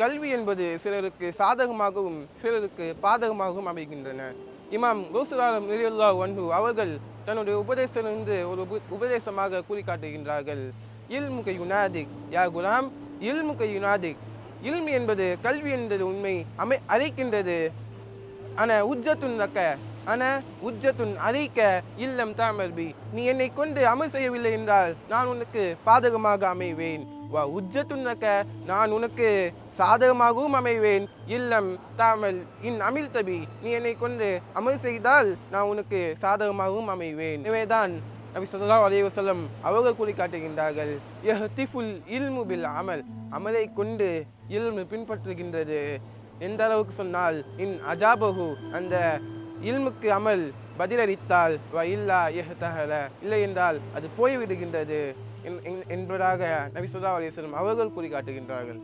கல்வி என்பது சிலருக்கு சாதகமாகவும் சிலருக்கு பாதகமாகவும் அமைகின்றன. இமாம் கௌசுல் ஆலம் ரலியல்லாஹு அன்ஹு அவர்கள் தன்னுடைய உபதேசத்திலிருந்து ஒரு உபதேசமாக கூறி காட்டுகின்றார்கள். இல்முக யுனாதிக் யா குலாம், இல்முக யுனாதிக். இல்மு என்பது கல்வி என்பது உண்மை அழைக்கின்றது. அன உஜ்ஜத்துன் லக்க, அன உஜ்ஜத்துன் அலைக்க இல்லம் தஅமல் பி. நீ என்னை கொண்டு அமல் செய்யவில்லை என்றால் நான் உனக்கு பாதகமாக அமைவேன். வ உஜ்ஜத்துன் லக்க, நான் உனக்கு சாதகமாகவும் அமைவேன். இல்லம் தஅமல் இன் அமில் தபி, நீ என்னை கொண்டு அமல் செய்தால் நான் உனக்கு சாதகமாகவும் அமைவேன். எனவேதான் நபி ஸல்லல்லாஹு அலைஹி வஸல்லம் அவர்கள் கூறி காட்டுகின்றார்கள், யஹ்திஃபுல் இல்மு பில் அமல். அமலை கொண்டு இல்மு பின்பற்றுகின்றது. எந்த அளவுக்கு சொன்னால், இன் அஜாபஹு, அந்த இல்முக்கு அமல் பதிலளித்தால், வ இல்லா யஹ்தஹல, இல்லை என்றால் அது போய்விடுகின்றது என்பதாக நபி ஸல்லல்லாஹு அலைஹி வஸல்லம் அவர்கள் கூறி காட்டுகின்றார்கள்.